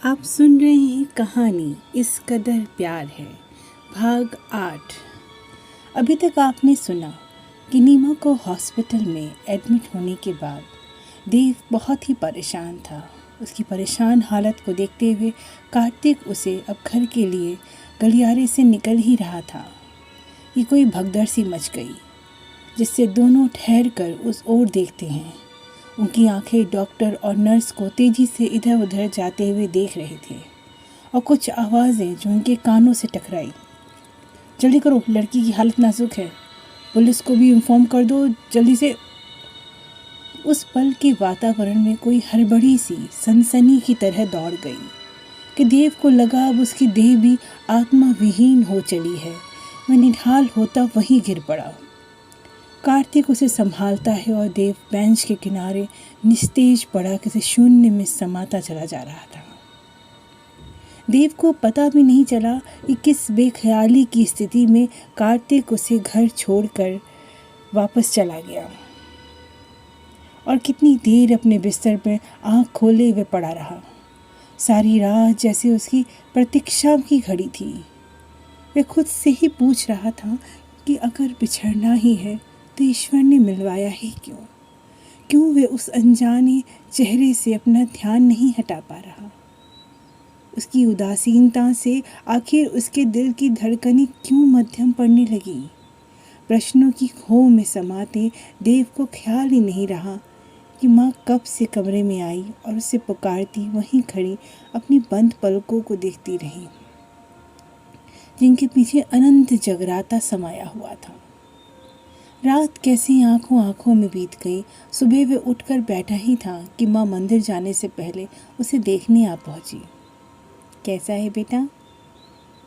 आप सुन रहे हैं कहानी इस कदर प्यार है, भाग 8। अभी तक आपने सुना कि नीमा को हॉस्पिटल में एडमिट होने के बाद देव बहुत ही परेशान था। उसकी परेशान हालत को देखते हुए कार्तिक उसे अब घर के लिए गलियारे से निकल ही रहा था कि कोई भगदड़ सी मच गई, जिससे दोनों ठहर कर उस ओर देखते हैं। उनकी आंखें डॉक्टर और नर्स को तेजी से इधर उधर जाते हुए देख रहे थे और कुछ आवाज़ें जो उनके कानों से टकराई। जल्दी करो, लड़की की हालत नाजुक है, पुलिस को भी इन्फॉर्म कर दो जल्दी से। उस पल के वातावरण में कोई हड़बड़ी सी सनसनी की तरह दौड़ गई कि देव को लगा अब उसकी देह भी आत्मा विहीन हो चली है। वह निढाल होता वहीं गिर पड़ा। कार्तिक उसे संभालता है और देव बेंच के किनारे निस्तेज पड़ा किसी शून्य में समाता चला जा रहा था। देव को पता भी नहीं चला कि किस बेख्याली की स्थिति में कार्तिक उसे घर छोड़कर वापस चला गया और कितनी देर अपने बिस्तर पर आंख खोले हुए पड़ा रहा। सारी रात जैसे उसकी प्रतीक्षा की घड़ी थी। वह खुद से ही पूछ रहा था कि अगर बिछड़ना ही है तो ईश्वर ने मिलवाया ही क्यों वे उस अनजाने चेहरे से अपना ध्यान नहीं हटा पा रहा। उसकी उदासीनता से आखिर उसके दिल की धड़कनें क्यों मध्यम पड़ने लगी। प्रश्नों की खो में समाते देव को ख्याल ही नहीं रहा कि माँ कब से कमरे में आई और उसे पुकारती वहीं खड़ी अपनी बंद पलकों को देखती रही, जिनके पीछे अनंत जगराता समाया हुआ था। रात कैसी आंखों में बीत गई। सुबह वे उठकर बैठा ही था कि माँ मंदिर जाने से पहले उसे देखने आ पहुंची। कैसा है बेटा?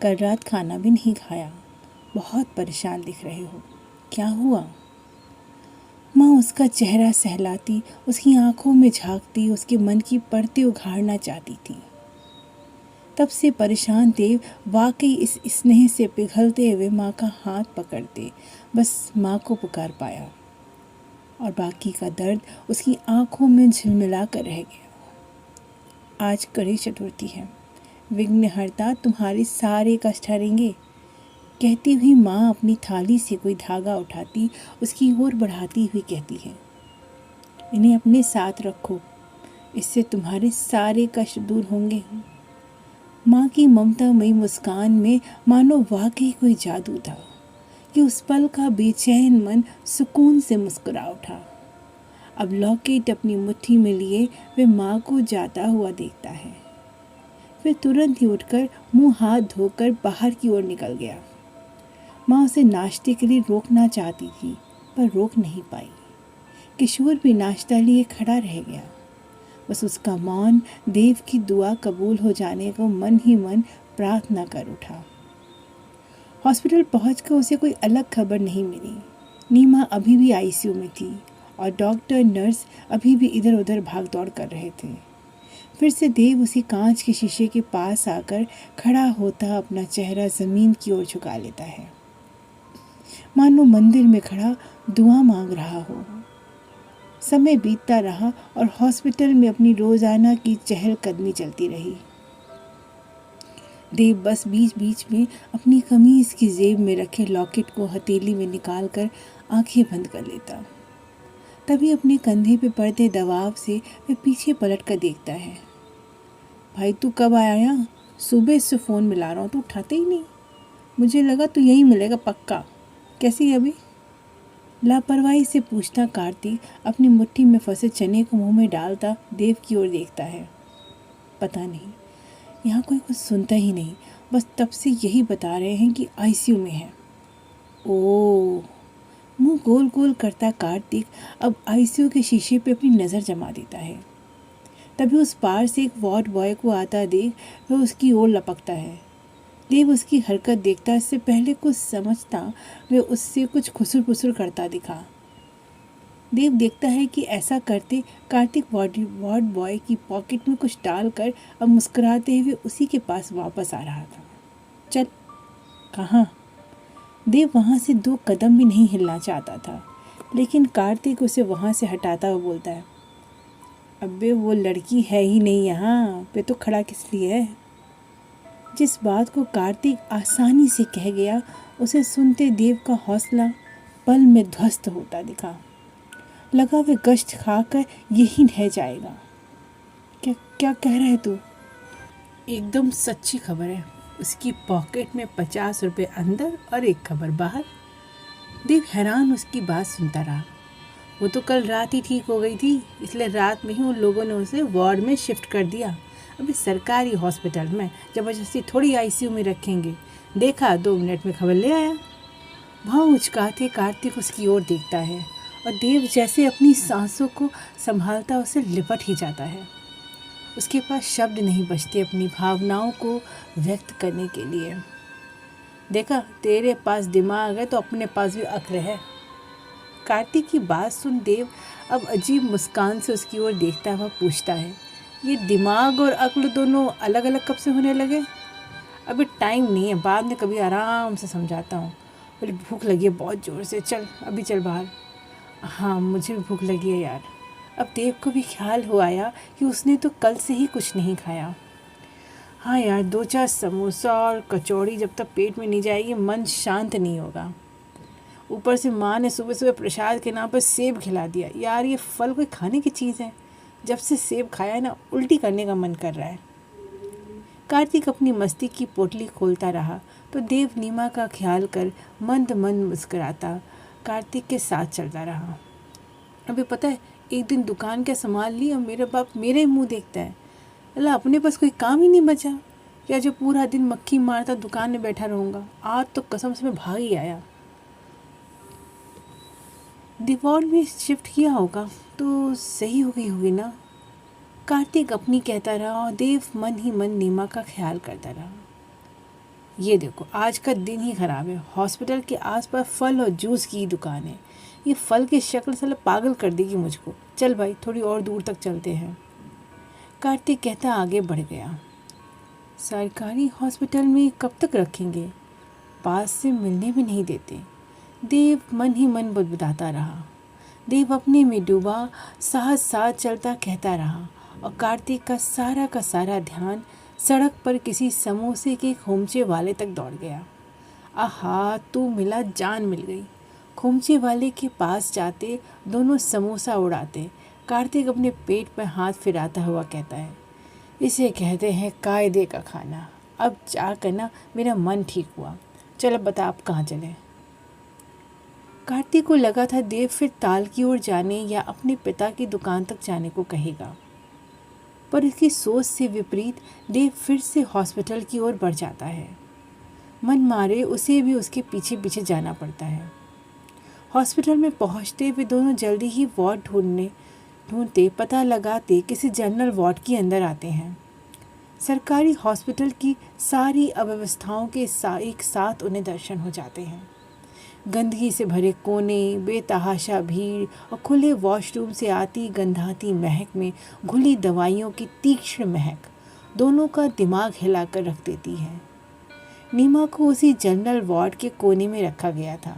कल रात खाना भी नहीं खाया, बहुत परेशान दिख रहे हो, क्या हुआ? माँ उसका चेहरा सहलाती, उसकी आंखों में झांकती, उसके मन की परतें उघाड़ना चाहती थी। तब से परेशान देव वाकई इस स्नेह से पिघलते हुए माँ का हाथ पकड़ते बस माँ को पुकार पाया और बाकी का दर्द उसकी आंखों में झिलमिला कर रह गया। आज कड़ी चतुर्थी है, विघ्नहर्ता तुम्हारे सारे कष्ट हरेंगे, कहती हुई माँ अपनी थाली से कोई धागा उठाती उसकी ओर बढ़ाती हुई कहती है, इन्हें अपने साथ रखो, इससे तुम्हारे सारे कष्ट दूर होंगे। माँ की ममतामयी मुस्कान में मानो वाकई कोई जादू था कि उस पल का बेचैन मन सुकून से मुस्कुरा उठा। अब लॉकेट अपनी मुट्ठी में लिए वे माँ को जाता हुआ देखता है। फिर तुरंत ही उठकर मुंह हाथ धोकर बाहर की ओर निकल गया। माँ उसे नाश्ते के लिए रोकना चाहती थी पर रोक नहीं पाई। किशोर भी नाश्ता लिए खड़ा रह गया। बस उसका मौन देव की दुआ कबूल हो जाने को मन ही मन प्रार्थना कर उठा। हॉस्पिटल पहुंचकर उसे कोई अलग खबर नहीं मिली। नीमा अभी भी आईसीयू में थी और डॉक्टर नर्स अभी भी इधर उधर भाग दौड़ कर रहे थे। फिर से देव उसी कांच के शीशे के पास आकर खड़ा होता अपना चेहरा जमीन की ओर झुका लेता है, मानो मंदिर में खड़ा दुआ मांग रहा हो। समय बीतता रहा और हॉस्पिटल में अपनी रोजाना की चहलकदमी चलती रही। देव बस बीच बीच में अपनी कमीज की जेब में रखे लॉकेट को हथेली में निकालकर आंखें बंद कर लेता। तभी अपने कंधे पे पड़ते दबाव से वह पीछे पलट कर देखता है। भाई तू कब आया? सुबह से फ़ोन मिला रहा हूँ, तू उठाते ही नहीं। मुझे लगा तू यहीं मिलेगा पक्का। कैसी है अभी? लापरवाही से पूछता कार्तिक अपनी मुट्ठी में फंसे चने को मुंह में डालता देव की ओर देखता है। पता नहीं, यहाँ कोई कुछ सुनता ही नहीं, बस तब से यही बता रहे हैं कि आईसीयू में है। ओह, मुंह गोल गोल करता कार्तिक अब आईसीयू के शीशे पे अपनी नज़र जमा देता है। तभी उस पार से एक वार्ड बॉय को आता देख वह उसकी ओर लपकता है। देव उसकी हरकत देखता इससे पहले कुछ समझता वह उससे कुछ खुसुर पुसुर करता दिखा। देव देखता है कि ऐसा करते कार्तिक वार्ड बॉय की पॉकेट में कुछ डालकर अब मुस्कुराते हुए उसी के पास वापस आ रहा था। चल। कहाँ? देव वहाँ से 2 कदम भी नहीं हिलना चाहता था, लेकिन कार्तिक उसे वहाँ से हटाता हुआ बोलता है, अबे वो लड़की है ही नहीं यहाँ पे, तो खड़ा किस लिए है? जिस बात को कार्तिक आसानी से कह गया, उसे सुनते देव का हौसला पल में ध्वस्त होता दिखा। लगा वे गश्त खाकर यही रह जाएगा। क्या क्या कह रहे तू? एकदम सच्ची खबर है। उसकी पॉकेट में 50 रुपए अंदर और एक खबर बाहर। देव हैरान उसकी बात सुनता रहा। वो तो कल रात ही ठीक हो गई थी, इसलिए रात में ही उन लोगों ने उसे वार्ड में शिफ्ट कर दिया। अभी सरकारी हॉस्पिटल में जबरदस्ती थोड़ी आईसीयू में रखेंगे। देखा 2 मिनट में खबर ले आया। वहाँ उचकाते कार्तिक उसकी ओर देखता है और देव जैसे अपनी सांसों को संभालता उसे लिपट ही जाता है। उसके पास शब्द नहीं बचते अपनी भावनाओं को व्यक्त करने के लिए। देखा, तेरे पास दिमाग है तो अपने पास भी अक्ल है। कार्तिक की बात सुन देव अब अजीब मुस्कान से उसकी ओर देखता हुआ पूछता है, ये दिमाग और अक्ल दोनों अलग अलग कब से होने लगे? अभी टाइम नहीं है, बाद में कभी आराम से समझाता हूँ। बोले भूख लगी है बहुत ज़ोर से, चल अभी चल बाहर। हाँ मुझे भी भूख लगी है यार। अब देव को भी ख्याल हो आया कि उसने तो कल से ही कुछ नहीं खाया। हाँ यार, 2-4 समोसा और कचौड़ी जब तक पेट में नहीं जाएगी मन शांत नहीं होगा। ऊपर से माँ ने सुबह सुबह प्रसाद के नाम पर सेब खिला दिया। यार ये फल कोई खाने की चीज़ है? जब से सेब खाया है ना, उल्टी करने का मन कर रहा है। कार्तिक अपनी मस्ती की पोटली खोलता रहा तो देव नीमा का ख्याल कर मंद मंद मुस्कुराता कार्तिक के साथ चलता रहा। अभी पता है, एक दिन दुकान का संभाल ली और मेरा बाप मेरे ही मुँह देखता है। अल्लाह, अपने पास कोई काम ही नहीं बचा या जो पूरा दिन मक्खी मारता दुकान में बैठा रहूँगा। आज तो कसम से मैं भाग ही आया। डिवॉर्ड में शिफ्ट किया होगा तो सही हो गई होगी ना? कार्तिक अपनी कहता रहा और देव मन ही मन नीमा का ख्याल करता रहा। ये देखो, आज का दिन ही ख़राब है। हॉस्पिटल के आसपास फल और जूस की दुकान है। ये फल की शक्ल साला पागल कर देगी मुझको। चल भाई, थोड़ी और दूर तक चलते हैं। कार्तिक कहता आगे बढ़ गया। सरकारी हॉस्पिटल में कब तक रखेंगे? पास से मिलने भी नहीं देते। देव मन ही मन बुदबुदाता रहा। देव अपने में डूबा साथ साथ चलता कहता रहा और कार्तिक का सारा ध्यान सड़क पर किसी समोसे के खोमचे वाले तक दौड़ गया। आहा, तू मिला, जान मिल गई। खोमचे वाले के पास जाते दोनों समोसा उड़ाते। कार्तिक अपने पेट पर हाथ फिराता हुआ कहता है, इसे कहते हैं कायदे का खाना। अब जाकर ना मेरा मन ठीक हुआ। चल अब बता, आप कहाँ चले? कार्तिक को लगा था देव फिर ताल की ओर जाने या अपने पिता की दुकान तक जाने को कहेगा, पर इसकी सोच से विपरीत देव फिर से हॉस्पिटल की ओर बढ़ जाता है। मन मारे उसे भी उसके पीछे पीछे जाना पड़ता है। हॉस्पिटल में पहुंचते वे दोनों जल्दी ही वार्ड ढूंढते पता लगाते किसी जनरल वार्ड के अंदर आते हैं। सरकारी हॉस्पिटल की सारी अव्यवस्थाओं के एक साथ उन्हें दर्शन हो जाते हैं। गंदगी से भरे कोने, बेतहाशा भीड़ और खुले वॉशरूम से आती गंधाती महक में घुली दवाइयों की तीक्ष्ण महक दोनों का दिमाग हिलाकर रख देती है। नीमा को उसी जनरल वार्ड के कोने में रखा गया था।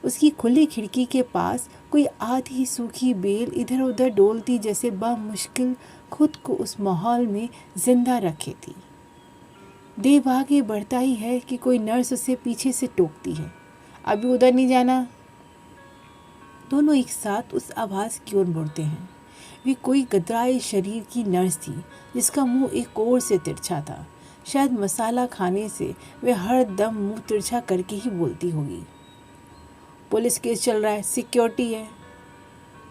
उसकी खुली खिड़की के पास कोई आधी सूखी बेल इधर उधर डोलती जैसे बामुश्किल खुद को उस माहौल में जिंदा रखे थी। देव आगे बढ़ता ही है कि कोई नर्स उसे पीछे से टोकती है, अभी उधर नहीं जाना। दोनों एक साथ उस आवाज़ की ओर मुड़ते हैं। वे कोई गदराए शरीर की नर्स थी जिसका मुंह एक ओर से तिरछा था। शायद मसाला खाने से वे हर दम मुंह तिरछा करके ही बोलती होगी। पुलिस केस चल रहा है, सिक्योरिटी है।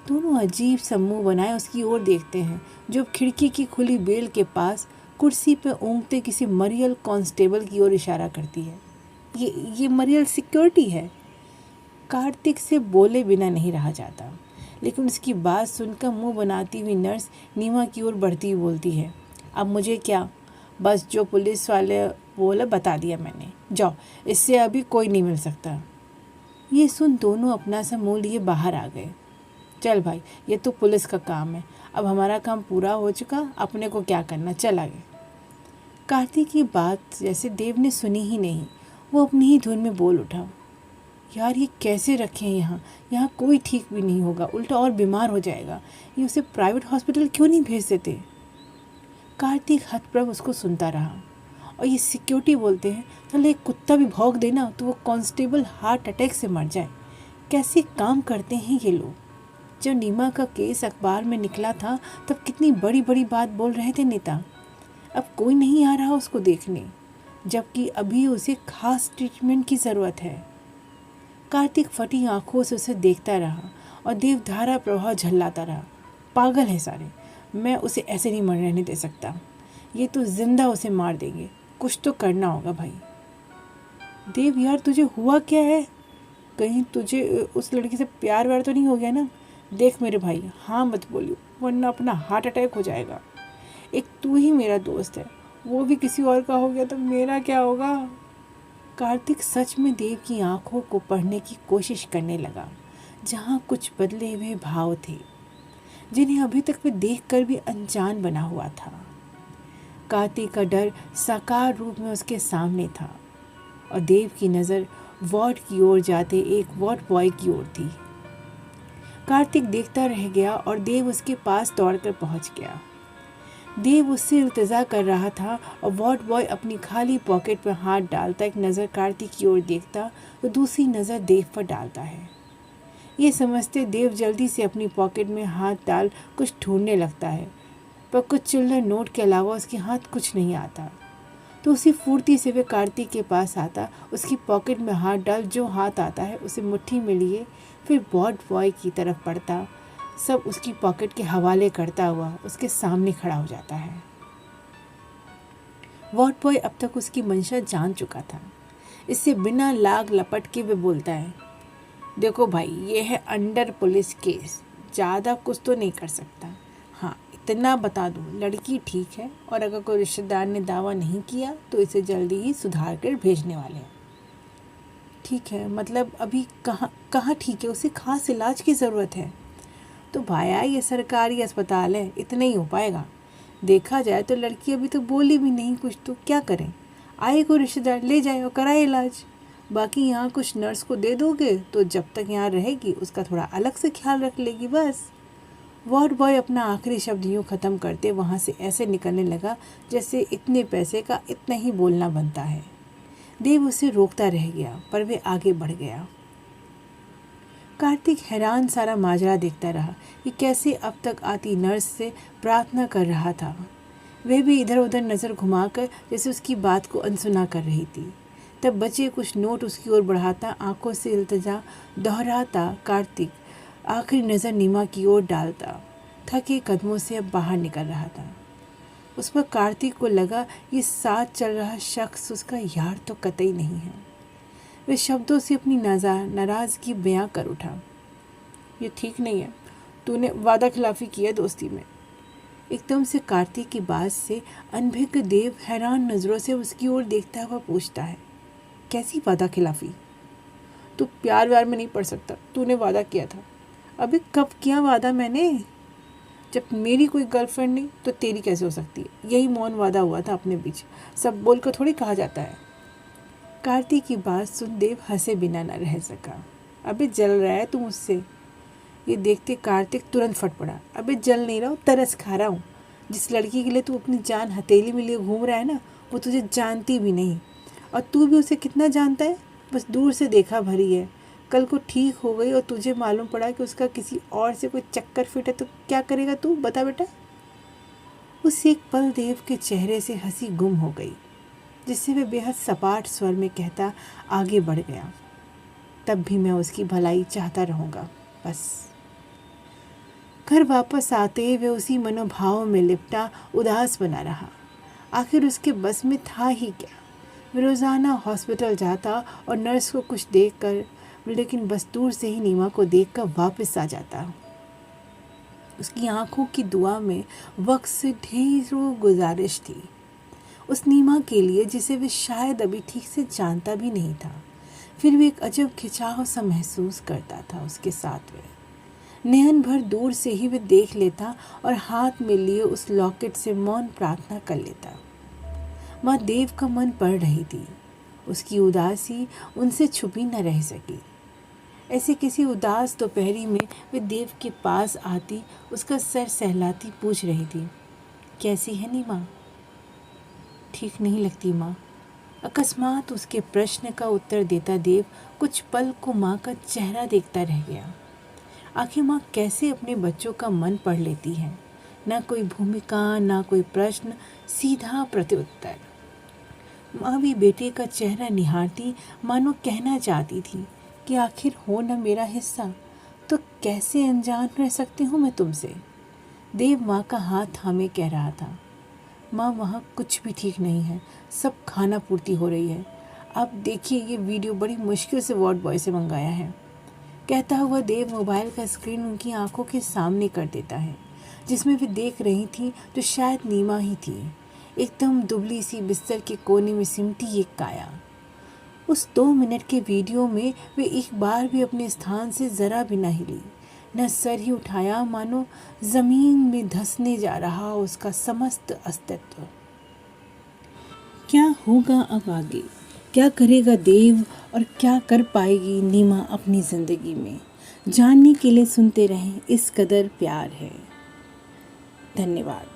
दोनों अजीब सा मुंह बनाए उसकी ओर देखते हैं जो खिड़की की खुली बेल के पास कुर्सी पर ऊँघते किसी मरियल कांस्टेबल की ओर इशारा करती है। ये मरियल सिक्योरिटी है। कार्तिक से बोले बिना नहीं रहा जाता, लेकिन उसकी बात सुनकर मुंह बनाती हुई नर्स नीमा की ओर बढ़ती हुई बोलती है, अब मुझे क्या, बस जो पुलिस वाले बोला बता दिया मैंने, जाओ, इससे अभी कोई नहीं मिल सकता। ये सुन दोनों अपना सा मुँह लिए बाहर आ गए। चल भाई, ये तो पुलिस का काम है, अब हमारा काम पूरा हो चुका, अपने को क्या करना, चल आगे। कार्तिक की बात जैसे देव ने सुनी ही नहीं, वो अपनी ही धुन में बोल उठा, यार ये कैसे रखे हैं यहाँ, यहाँ कोई ठीक भी नहीं होगा, उल्टा और बीमार हो जाएगा, ये उसे प्राइवेट हॉस्पिटल क्यों नहीं भेज देते। कार्तिक हतप्रभ उसको सुनता रहा। और ये सिक्योरिटी बोलते हैं, चल एक कुत्ता भी भौंक देना तो वो कांस्टेबल हार्ट अटैक से मर जाए। कैसे काम करते हैं ये लोग। जब नीमा का केस अखबार में निकला था तब कितनी बड़ी बड़ी बात बोल रहे थे नेता। अब कोई नहीं आ रहा उसको देखने, जबकि अभी उसे खास ट्रीटमेंट की ज़रूरत है। कार्तिक फटी आंखों से उसे देखता रहा और देवधारा प्रवाह झल्लाता रहा। पागल है सारे, मैं उसे ऐसे नहीं मर रहने दे सकता, ये तो जिंदा उसे मार देंगे, कुछ तो करना होगा भाई। देव यार तुझे हुआ क्या है, कहीं तुझे उस लड़की से प्यार व्यार तो नहीं हो गया ना। देख मेरे भाई, हाँ मत बोलियो वरना अपना हार्ट अटैक हो जाएगा। एक तू ही मेरा दोस्त है, वो भी किसी और का हो गया तो मेरा क्या होगा। कार्तिक सच में देव की आंखों को पढ़ने की कोशिश करने लगा, जहाँ कुछ बदले हुए भाव थे जिन्हें अभी तक वे देखकर भी अनजान बना हुआ था। कार्तिक का डर साकार रूप में उसके सामने था और देव की नज़र वार्ड की ओर जाते एक वार्ड बॉय की ओर थी। कार्तिक देखता रह गया और देव उसके पास दौड़कर पहुंच गया। देव उससे इल्तिजा कर रहा था और वार्ड बॉय अपनी खाली पॉकेट पर हाथ डालता एक नज़र कार्तिक की ओर देखता तो दूसरी नज़र देव पर डालता है। ये समझते देव जल्दी से अपनी पॉकेट में हाथ डाल कुछ ढूंढने लगता है, पर कुछ चिल्लर नोट के अलावा उसके हाथ कुछ नहीं आता। तो उसी फुर्ती से वे कार्तिक के पास आता, उसकी पॉकेट में हाथ डाल जो हाथ आता है उसे मुट्ठी में लिए फिर वार्ड बॉय की तरफ बढ़ता, सब उसकी पॉकेट के हवाले करता हुआ उसके सामने खड़ा हो जाता है। वार्ड बॉय अब तक उसकी मंशा जान चुका था, इससे बिना लाग लपट के वे बोलता है, देखो भाई ये है अंडर पुलिस केस, ज़्यादा कुछ तो नहीं कर सकता। हाँ इतना बता दूँ, लड़की ठीक है और अगर कोई रिश्तेदार ने दावा नहीं किया तो इसे जल्दी ही सुधार कर भेजने वाले हैं। ठीक है, मतलब अभी कहाँ ठीक है, उसे खास इलाज की ज़रूरत है। तो भाया ये सरकारी अस्पताल है, इतना ही हो पाएगा। देखा जाए तो लड़की अभी तो बोली भी नहीं कुछ, तो क्या करें, आए कोई रिश्तेदार ले जाए और कराए इलाज। बाकी यहाँ कुछ नर्स को दे दोगे तो जब तक यहाँ रहेगी उसका थोड़ा अलग से ख्याल रख लेगी बस। वार्ड बॉय अपना आखिरी शब्द यूँ ख़त्म करते वहाँ से ऐसे निकलने लगा जैसे इतने पैसे का इतना ही बोलना बनता है। देव उसे रोकता रह गया पर वे आगे बढ़ गया। कार्तिक हैरान सारा माजरा देखता रहा कि कैसे अब तक आती नर्स से प्रार्थना कर रहा था, वह भी इधर उधर नज़र घुमाकर जैसे उसकी बात को अनसुना कर रही थी। तब बचे कुछ नोट उसकी ओर बढ़ाता, आंखों से इल्तिजा दोहराता कार्तिक आखिरी नज़र नीमा की ओर डालता थके कदमों से अब बाहर निकल रहा था। उस पर कार्तिक को लगा ये साथ चल रहा शख्स उसका यार तो कतई नहीं है। वे शब्दों से अपनी नाराज़गी बयां कर उठा, ये ठीक नहीं है, तूने वादा खिलाफ़ी किया दोस्ती में। एकदम से कार्तिक की बात से अनभिज्ञ देव हैरान नज़रों से उसकी ओर देखता हुआ पूछता है, कैसी वादा खिलाफ़ी? तू प्यार व्यार में नहीं पड़ सकता, तूने वादा किया था। अबे कब किया वादा मैंने? जब मेरी कोई गर्लफ्रेंड नहीं तो तेरी कैसे हो सकती है? यही मौन वादा हुआ था अपने बीच, सब बोल कर थोड़ी कहा जाता है। कार्तिक की बात सुन देव हंसे बिना न रह सका। अबे जल रहा है तू मुझसे? ये देखते कार्तिक तुरंत फट पड़ा, अबे जल नहीं रहा हूँ, तरस खा रहा हूँ। जिस लड़की के लिए तू अपनी जान हथेली में लिए घूम रहा है ना, वो तुझे जानती भी नहीं, और तू भी उसे कितना जानता है, बस दूर से देखा भरी है। कल को ठीक हो गई और तुझे मालूम पड़ा कि उसका किसी और से कोई चक्कर फिट है तो क्या करेगा तू, बता बेटा। उस एक पल देव के चेहरे से हंसी गुम हो गई, जिससे वह बेहद सपाट स्वर में कहता आगे बढ़ गया, तब भी मैं उसकी भलाई चाहता रहूँगा बस। घर वापस आते वे उसी मनोभाव में लिपटा उदास बना रहा। आखिर उसके बस में था ही क्या। वे रोज़ाना हॉस्पिटल जाता और नर्स को कुछ देख कर, लेकिन बस दूर से ही नीमा को देखकर वापस आ जाता। उसकी आंखों की दुआ में वक्त से ढेरों गुजारिश थी उस नीमा के लिए जिसे वे शायद अभी ठीक से जानता भी नहीं था। फिर भी एक अजब खिंचाव सा महसूस करता था उसके साथ। वे नयन भर दूर से ही वे देख लेता और हाथ में लिए उस लॉकेट से मौन प्रार्थना कर लेता। माँ देव का मन पड़ रही थी, उसकी उदासी उनसे छुपी न रह सकी। ऐसे किसी उदास दोपहरी में वे देव के पास आती, उसका सर सहलाती पूछ रही थी, कैसी है नीमा? ठीक नहीं लगती माँ। अकस्मात उसके प्रश्न का उत्तर देता देव कुछ पल को माँ का चेहरा देखता रह गया। आखिर माँ कैसे अपने बच्चों का मन पढ़ लेती है? ना कोई भूमिका, ना कोई प्रश्न, सीधा प्रत्युत्तर। माँ भी बेटे का चेहरा निहारती, मानो कहना चाहती थी कि आखिर हो न मेरा हिस्सा, तो कैसे अनजान रह सकती हूँ मैं तुमसे। देव माँ का हाथ थामे कह रहा था, माँ वहाँ कुछ भी ठीक नहीं है, सब खाना पूर्ति हो रही है। आप देखिए ये वीडियो बड़ी मुश्किल से वार्ड बॉय से मंगाया है। कहता हुआ देव मोबाइल का स्क्रीन उनकी आंखों के सामने कर देता है, जिसमें वे देख रही थी जो शायद नीमा ही थी, एकदम दुबली सी बिस्तर के कोने में सिमटी एक काया। उस 2 मिनट के वीडियो में वे एक बार भी अपने स्थान से ज़रा भी न हिली, न सर ही उठाया, मानो ज़मीन में धंसने जा रहा उसका समस्त अस्तित्व। क्या होगा अब आगे? क्या करेगा देव और क्या कर पाएगी नीमा अपनी ज़िंदगी में? जानने के लिए सुनते रहें इस कदर प्यार है। धन्यवाद।